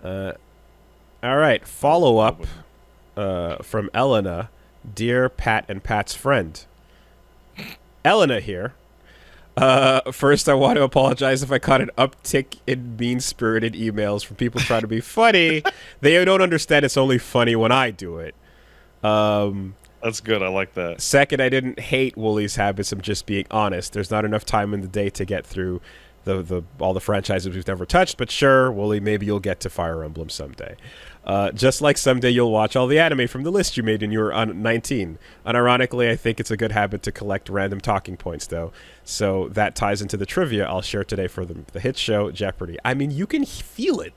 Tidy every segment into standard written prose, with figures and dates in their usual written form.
All right, follow up from Elena. Dear Pat and Pat's friend. Elena here. First, I want to apologize if I caught an uptick in mean-spirited emails from people trying to be funny. They don't understand it's only funny when I do it. That's good. I like that. Second, I didn't hate Woolie's habits. I'm just being honest. There's not enough time in the day to get through all the franchises we've never touched. But sure, Woolie, maybe you'll get to Fire Emblem someday. Just like someday you'll watch all the anime from the list you made when you were 19. Unironically, I think it's a good habit to collect random talking points, though. So that ties into the trivia I'll share today for the hit show Jeopardy. I mean, you can feel it.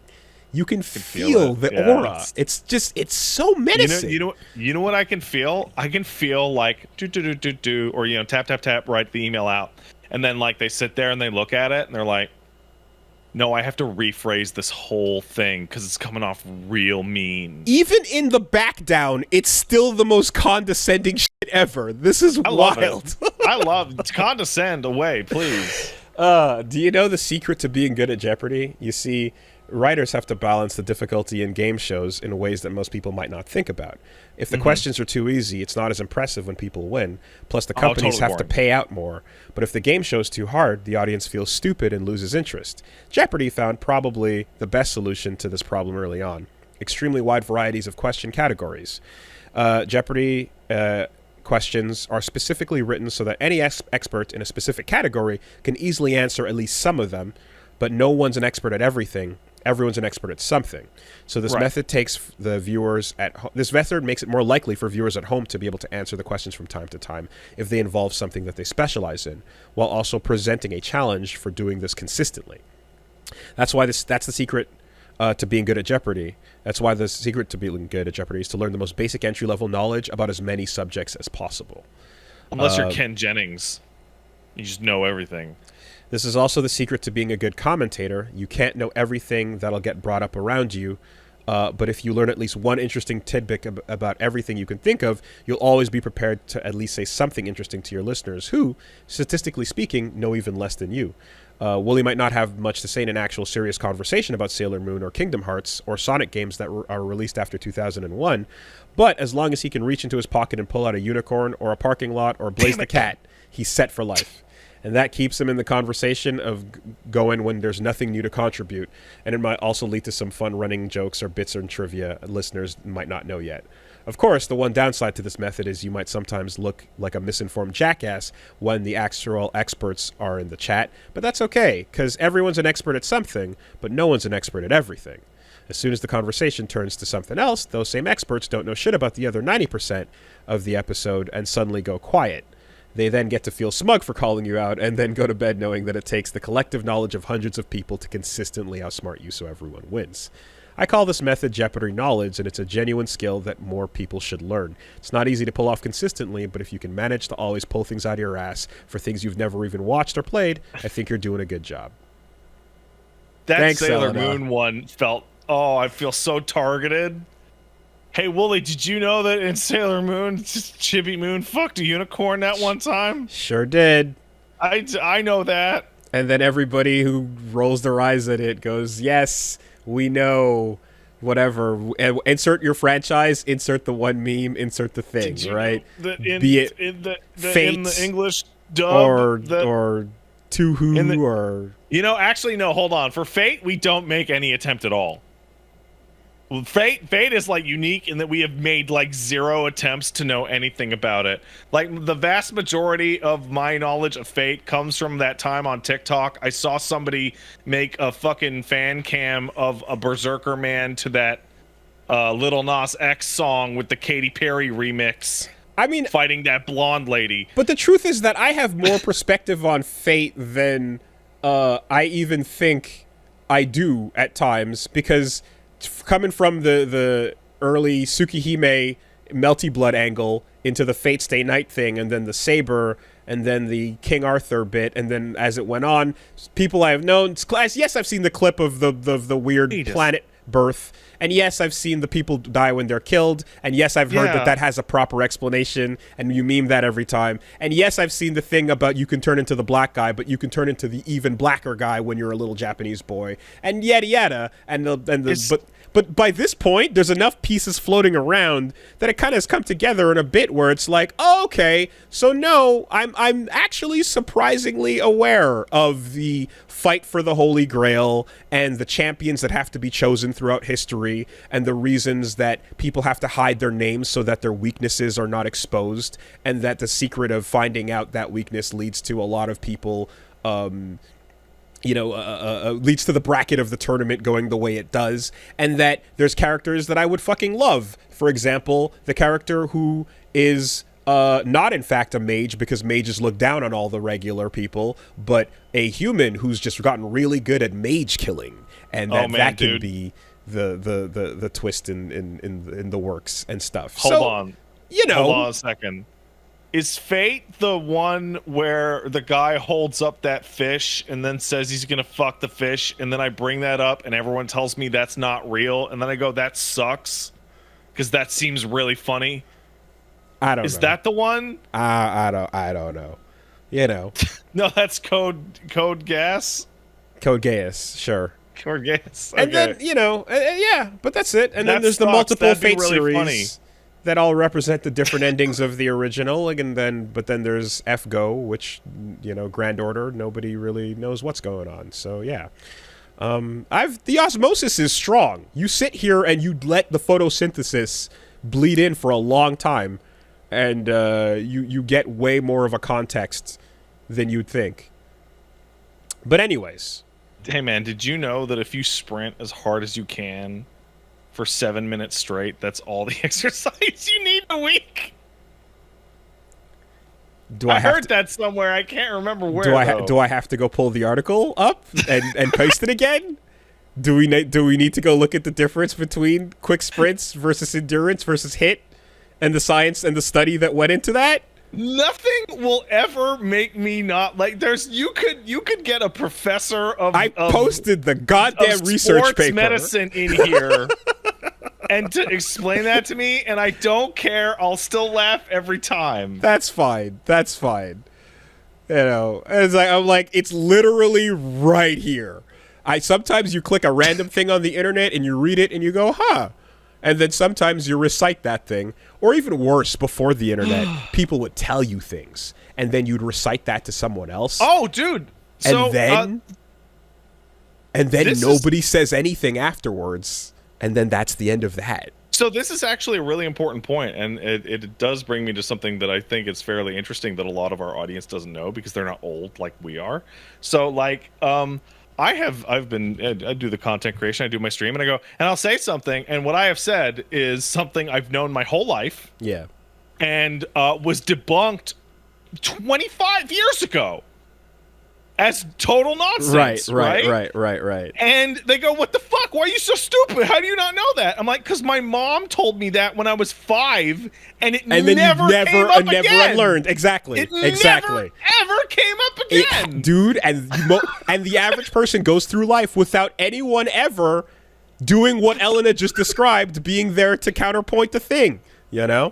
You can feel the aura. It's so menacing. You know what I can feel? I can feel like do or tap tap tap, write the email out, and then like they sit there and they look at it and they're like, no, I have to rephrase this whole thing because it's coming off real mean. Even in the back down, it's still the most condescending shit ever. This is wild. I love it. Condescend away, please. Do you know the secret to being good at Jeopardy? You see, writers have to balance the difficulty in game shows in ways that most people might not think about. If the questions are too easy, it's not as impressive when people win. Plus, the companies have to pay out more. But if the game show's too hard, the audience feels stupid and loses interest. Jeopardy found probably the best solution to this problem early on. Extremely wide varieties of question categories. Jeopardy questions are specifically written so that any expert in a specific category can easily answer at least some of them, but no one's an expert at everything. Everyone's an expert at something. So this method takes the viewers this method makes it more likely for viewers at home to be able to answer the questions from time to time if they involve something that they specialize in, while also presenting a challenge for doing this consistently. That's the secret to being good at Jeopardy. That's why the secret to being good at Jeopardy is to learn the most basic entry-level knowledge about as many subjects as possible. Unless you're Ken Jennings. You just know everything. This is also the secret to being a good commentator. You can't know everything that'll get brought up around you, but if you learn at least one interesting tidbit about everything you can think of, you'll always be prepared to at least say something interesting to your listeners who, statistically speaking, know even less than you. Woolie might not have much to say in an actual serious conversation about Sailor Moon or Kingdom Hearts or Sonic games that are released after 2001, but as long as he can reach into his pocket and pull out a unicorn or a parking lot or Blaze the Cat, he's set for life. And that keeps him in the conversation of going when there's nothing new to contribute. And it might also lead to some fun running jokes or bits and trivia listeners might not know yet. Of course, the one downside to this method is you might sometimes look like a misinformed jackass when the actual experts are in the chat. But that's okay, because everyone's an expert at something, but no one's an expert at everything. As soon as the conversation turns to something else, those same experts don't know shit about the other 90% of the episode and suddenly go quiet. They then get to feel smug for calling you out and then go to bed knowing that it takes the collective knowledge of hundreds of people to consistently outsmart you so everyone wins. I call this method Jeopardy knowledge, and it's a genuine skill that more people should learn. It's not easy to pull off consistently, but if you can manage to always pull things out of your ass for things you've never even watched or played, I think you're doing a good job. Thanks, Sailor Moon one felt, I feel so targeted. Hey, Woolie, did you know that in Sailor Moon, Chibi Moon fucked a unicorn that one time? Sure did. I know that. And then everybody who rolls their eyes at it goes, yes, we know, whatever. Insert your franchise, insert the one meme, insert the thing, right? Be it Fate in the English dub. Or Tuhu or... Actually, no, hold on. For Fate, we don't make any attempt at all. Fate is like unique in that we have made like 0 attempts to know anything about it. Like the vast majority of my knowledge of Fate comes from that time on TikTok. I saw somebody make a fucking fan cam of a Berserker man to that Lil Nas X song with the Katy Perry remix. I mean, fighting that blonde lady. But the truth is that I have more perspective on Fate than I even think I do at times, because coming from the early Tsukihime Melty Blood angle into the Fate Stay Night thing, and then the Saber, and then the King Arthur bit, and then as it went on, people I have known, yes, I've seen the clip of the weird planet birth. And yes, I've seen the people die when they're killed. And yes, I've heard Yeah. that has a proper explanation. And you meme that every time. And yes, I've seen the thing about you can turn into the black guy, but you can turn into the even blacker guy when you're a little Japanese boy. And yada yada. But by this point, there's enough pieces floating around that it kind of has come together in a bit where it's like, oh, okay, so no, I'm actually surprisingly aware of the fight for the Holy Grail and the champions that have to be chosen throughout history and the reasons that people have to hide their names so that their weaknesses are not exposed, and that the secret of finding out that weakness leads to a lot of people leads to the bracket of the tournament going the way it does, and that there's characters that I would fucking love. For example, the character who is not in fact a mage, because mages look down on all the regular people, but a human who's just gotten really good at mage killing, and that can be the twist in the works and stuff. Hold on a second. Is Fate the one where the guy holds up that fish and then says he's gonna fuck the fish, and then I bring that up and everyone tells me that's not real, and then I go, that sucks, because that seems really funny? I don't know. Is that the one? I don't know. You know. No, that's Code Gas. Code Gaius, sure. Code Gas. Okay. And then, yeah, but that's it. And then there's sucks. the multiple That'd be Fate really series funny. that all represent the different endings of the original. And then there's F-Go, which, Grand Order, nobody really knows what's going on. So yeah. The osmosis is strong. You sit here and you let the photosynthesis bleed in for a long time, and you get way more of a context than you'd think. But anyways. Hey man, did you know that if you sprint as hard as you can for 7 minutes straight, that's all the exercise you need a week? I heard that somewhere. I can't remember where. Do I have to go pull the article up and paste it again? Do we need to go look at the difference between quick sprints versus endurance versus HIIT, and the science and the study that went into that? Nothing will ever make me not like. You could get a professor of. I posted the goddamn research paper. Medicine in here. And to explain that to me, and I don't care. I'll still laugh every time. That's fine. It's like, it's literally right here. Sometimes you click a random thing on the internet and you read it and you go, huh. And then sometimes you recite that thing. Or even worse, before the internet, people would tell you things, and then you'd recite that to someone else. Oh, dude. So, and then nobody says anything afterwards. And then that's the end of that. So this is actually a really important point, and it does bring me to something that I think is fairly interesting that a lot of our audience doesn't know, because they're not old like we are. So like, I do the content creation, I do my stream, and I go, and I'll say something, and what I have said is something I've known my whole life. Yeah. And was debunked 25 years ago as total nonsense. Right. And they go, what the fuck? Why are you so stupid? How do you not know that? I'm like, because my mom told me that when I was 5, and it never came up again. Unlearned. Exactly. It never ever came up again. Dude, and the average person goes through life without anyone ever doing what Elena just described, being there to counterpoint the thing, You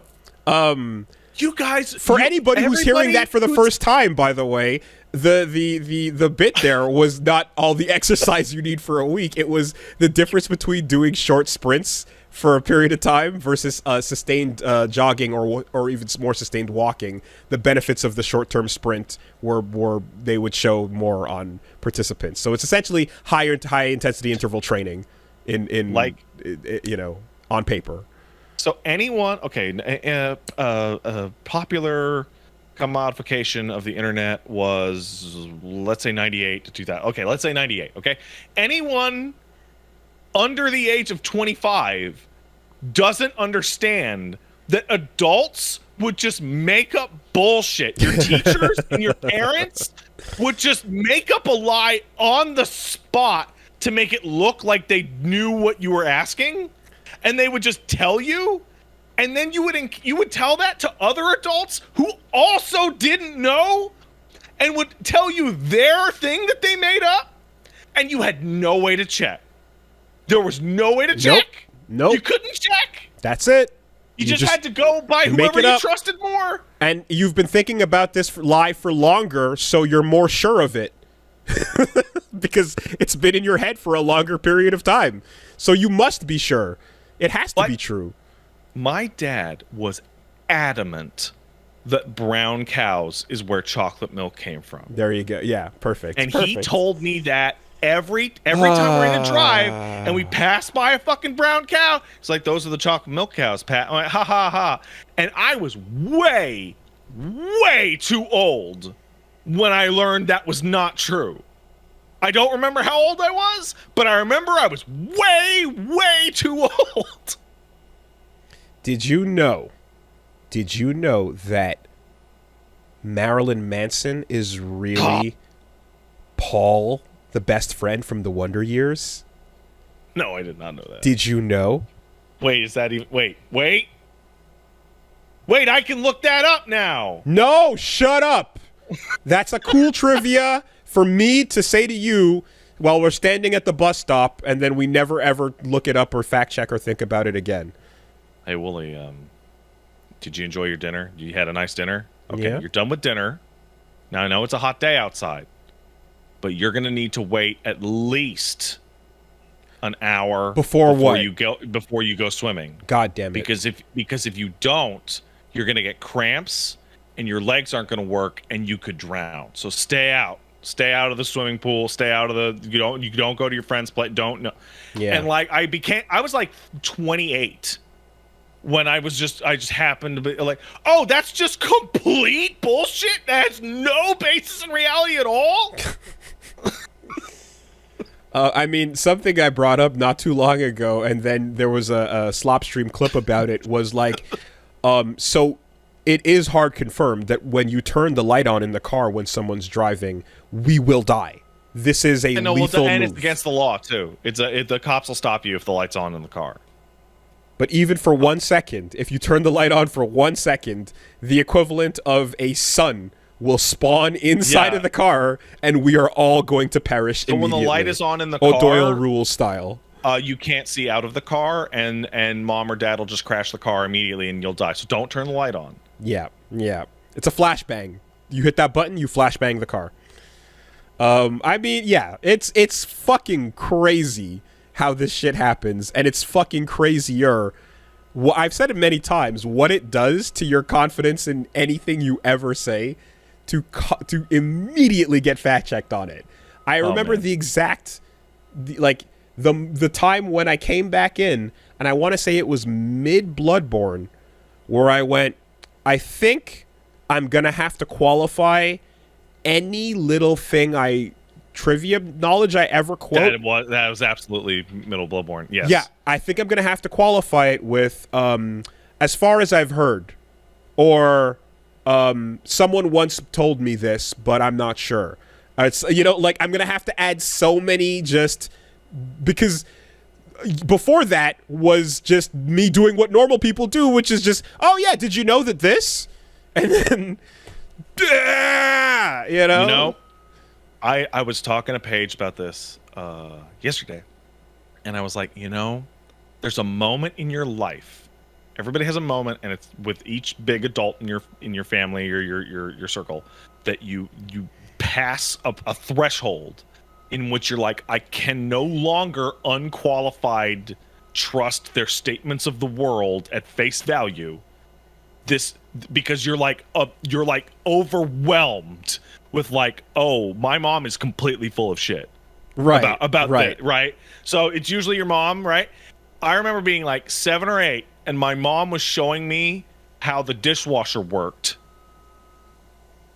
guys, for anybody who's hearing that for the first time, by the way, the bit there was not all the exercise you need for a week. It was the difference between doing short sprints for a period of time versus sustained jogging or even more sustained walking. The benefits of the short-term sprint were they would show more on participants. So it's essentially high intensity interval training in on paper. So anyone, a popular commodification of the internet was, let's say 98 to 2000. Okay, let's say 98, okay? Anyone under the age of 25 doesn't understand that adults would just make up bullshit. Your teachers and your parents would just make up a lie on the spot to make it look like they knew what you were asking. And they would just tell you, and then you would tell that to other adults who also didn't know, and would tell you their thing that they made up, and you had no way to check. There was no way to check. Nope. You couldn't check. That's it. You just had to go by whoever you trusted more. And you've been thinking about this lie for longer, so you're more sure of it. Because it's been in your head for a longer period of time. So you must be sure. It has to be true. My dad was adamant that brown cows is where chocolate milk came from. There you go. Yeah, perfect. And he told me that every time we're in a drive and we pass by a fucking brown cow, it's like, those are the chocolate milk cows, Pat. I'm like, ha ha ha. And I was way too old when I learned that was not true. I don't remember how old I was, but I remember I was way too old. Did you know that Marilyn Manson is really Paul, the best friend from the Wonder Years? No, I did not know that. Did you know? Wait, is that even... Wait, I can look that up now. No, shut up. That's a cool trivia for me to say to you while we're standing at the bus stop, and then we never ever look it up or fact check or think about it again. Hey, Wooly, did you enjoy your dinner? You had a nice dinner? Okay, yeah. You're done with dinner. Now, I know it's a hot day outside, but you're going to need to wait at least an hour before you go swimming. God damn it. Because if you don't, you're going to get cramps and your legs aren't going to work and you could drown. So stay out. Stay out of the swimming pool. Stay out of the you don't go to your friend's place. Don't know. Yeah. And like I was like 28 when I just happened to be like, oh, that's just complete bullshit. That has no basis in reality at all. I mean, something I brought up not too long ago, and then there was a Slopstream clip about it, was like, so it is hard confirmed that when you turn the light on in the car when someone's driving, we will die. This is a lethal move. And it's against the law, too. The cops will stop you if the light's on in the car. But even for 1 second, if you turn the light on for 1 second, the equivalent of a sun will spawn inside of the car, and we are all going to perish immediately. When the light is on in the car, O'Doyle rules style. You can't see out of the car, and mom or dad will just crash the car immediately, and you'll die. So don't turn the light on. Yeah. It's a flashbang. You hit that button, you flashbang the car. I mean, yeah, it's fucking crazy how this shit happens, and it's fucking crazier. I've said it many times, what it does to your confidence in anything you ever say to immediately get fact-checked on it. I remember the exact, the time when I came back in, and I want to say it was mid-Bloodborne, where I went, I think I'm going to have to qualify any little thing trivia knowledge I ever quote. That was absolutely middle Bloodborne. Yes. Yeah, I think I'm going to have to qualify it with as far as I've heard, or someone once told me this, but I'm not sure. It's I'm going to have to add so many, just because before that was just me doing what normal people do, which is just, oh yeah, did you know that this? And then I was talking to Paige about this yesterday, and I was like, there's a moment in your life. Everybody has a moment, and it's with each big adult in your family or your circle that you pass a threshold in which you're like, I can no longer unqualified trust their statements of the world at face value. Because you're like overwhelmed with like, oh, my mom is completely full of shit. Right. About that, right? So it's usually your mom, right? I remember being like 7 or 8, and my mom was showing me how the dishwasher worked.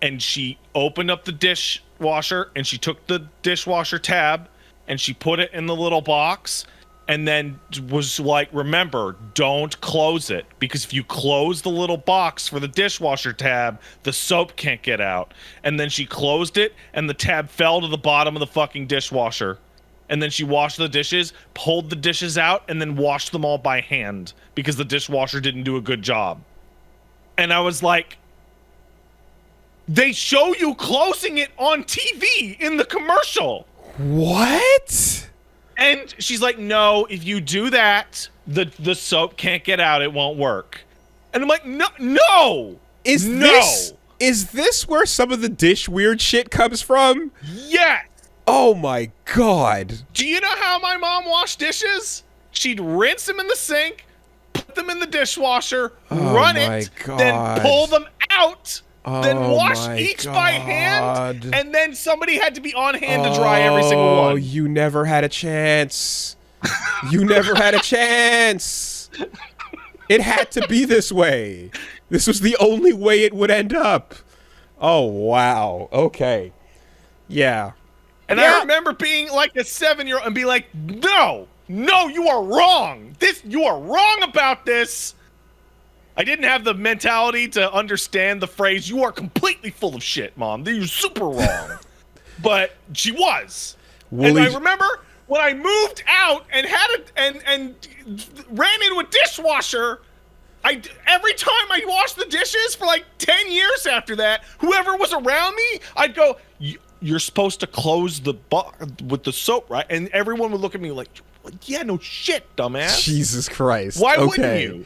And she opened up the dishwasher, and she took the dishwasher tab, and she put it in the little box, and then was like, remember, don't close it, because if you close the little box for the dishwasher tab, the soap can't get out. And then she closed it, and the tab fell to the bottom of the fucking dishwasher. And then she washed the dishes, pulled the dishes out, and then washed them all by hand because the dishwasher didn't do a good job. And I was like, they show you closing it on TV in the commercial. What? And she's like, no, if you do that, the soap can't get out. It won't work. And I'm like, no. Is this where some of the dish weird shit comes from? Yes. Oh my God. Do you know how my mom washed dishes? She'd rinse them in the sink, put them in the dishwasher, run it, then pull them out, then wash each by hand, and then somebody had to be on hand to dry every single one. Oh, you never had a chance. You never had a chance. It had to be this way. This was the only way it would end up. Oh, wow. Okay. Yeah. And I remember being like a 7-year-old and be like, no, you are wrong. You are wrong about this. I didn't have the mentality to understand the phrase, you are completely full of shit, Mom. You're super wrong. But she was. And I remember when I moved out and and ran into a dishwasher, every time I washed the dishes for like 10 years after that, whoever was around me, I'd go, you're supposed to close the bar with the soap, right? And everyone would look at me like, yeah, no shit, dumbass. Jesus Christ. Why wouldn't you?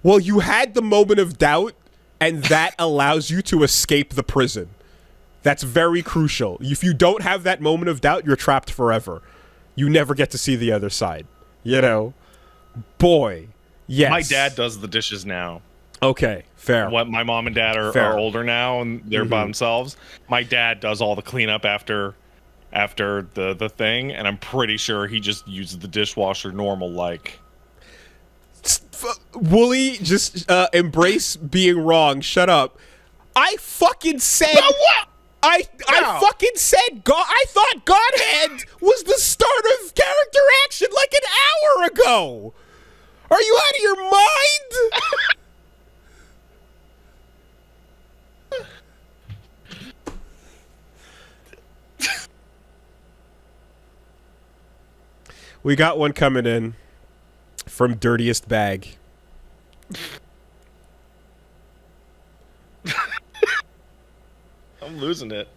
Well, you had the moment of doubt, and that allows you to escape the prison. That's very crucial. If you don't have that moment of doubt, you're trapped forever. You never get to see the other side. You know? Boy. Yes. My dad does the dishes now. Okay, fair. What my mom and dad are older now, and they're by themselves. My dad does all the cleanup after the thing, and I'm pretty sure he just uses the dishwasher normal like. Woolie, just embrace being wrong. Shut up. I fucking said. But what? I fucking said God. I thought Godhead was the start of character action like an hour ago. Are you out of your mind? We got one coming in from Dirtiest Bag. I'm losing it.